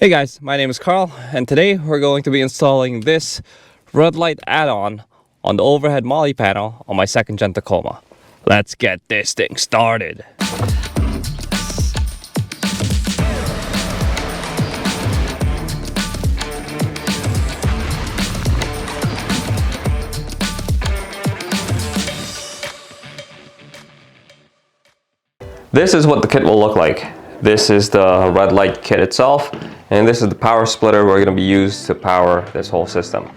Hey guys, my name is Carl, and today we're going to be installing this red light add-on on the overhead Molle panel on my second Gen Tacoma. Let's get this thing started. This is what the kit will look like. This is the red light kit itself, and this is the power splitter we're going to be used to power this whole system.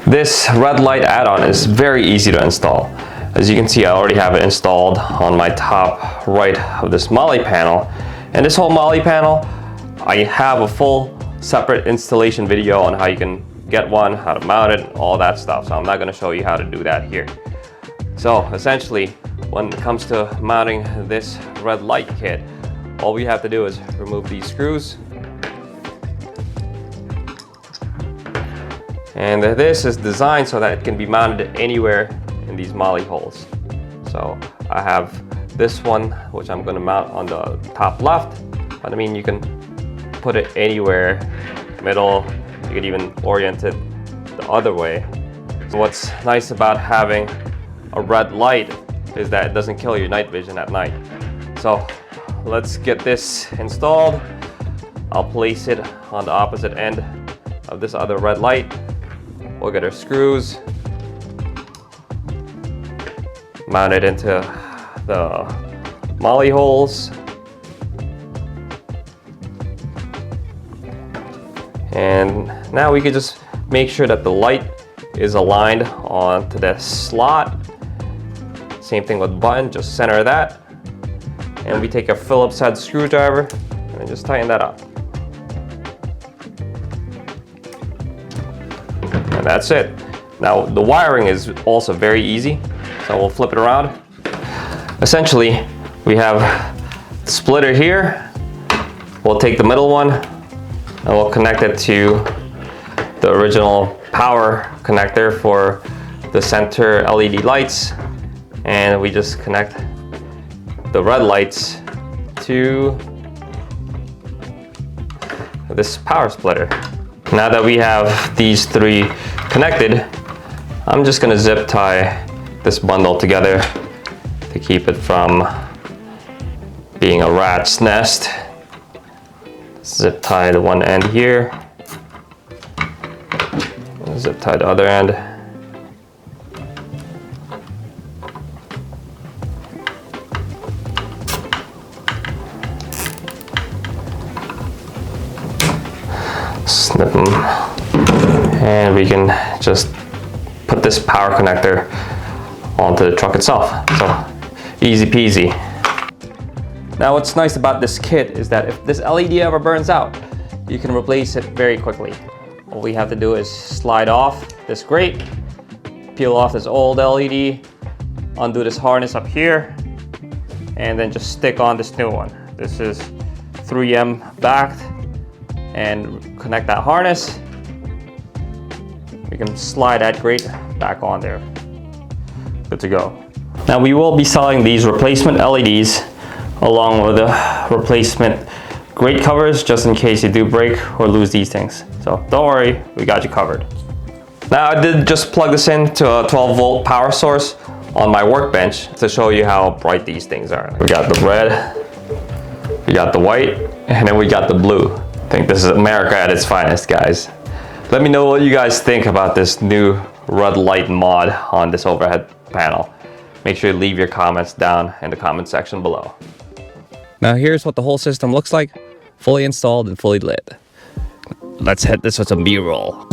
This red light add-on is very easy to install. As you can see, I already have it installed on my top right of this Molle panel. And this whole Molle panel, I have a full separate installation video on how you can get one, how to mount it, all that stuff. So I'm not going to show you how to do that here. So essentially, when it comes to mounting this red light kit, all we have to do is remove these screws. And this is designed so that it can be mounted anywhere in these Molle holes. So I have this one, which I'm going to mount on the top left. But I mean, you can put it anywhere, middle, you can even orient it the other way. So what's nice about having a red light is that it doesn't kill your night vision at night. So let's get this installed. I'll place it on the opposite end of this other red light. We'll get our screws, mount it into the Molle holes, and now we can just make sure that the light is aligned onto this slot. Same thing with the button, just center that. And we take a Phillips head screwdriver and just tighten that up. And that's it. Now the wiring is also very easy. So we'll flip it around. Essentially, we have the splitter here. We'll take the middle one and we'll connect it to the original power connector for the center LED lights. And we just connect the red lights to this power splitter. Now that we have these three connected, I'm just gonna zip tie this bundle together to keep it from being a rat's nest. Zip tie the one end here, zip tie the other end. Snip them, and we can just put this power connector onto the truck itself. So easy peasy. Now what's nice about this kit is that if this LED ever burns out, you can replace it very quickly. All we have to do is slide off this grate, peel off this old LED, undo this harness up here, and then just stick on this new one. This is 3M backed, and connect that harness. We can slide that grate back on there. Good to go. Now we will be selling these replacement LEDs along with the replacement grate covers just in case you do break or lose these things. So don't worry, we got you covered. Now I did just plug this into a 12-volt power source on my workbench to show you how bright these things are. We got the red, we got the white, and then we got the blue. I think this is America at its finest, guys. Let me know what you guys think about this new red light mod on this overhead panel. Make sure you leave your comments down in the comment section below. Now here's what the whole system looks like, fully installed and fully lit. Let's hit this with some B-roll.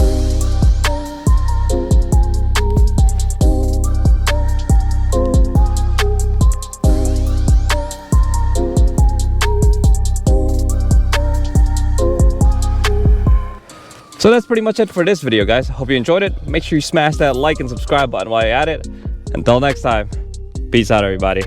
So that's pretty much it for this video, guys. Hope you enjoyed it. Make sure you smash that like and subscribe button while you're at it. Until next time, peace out, everybody.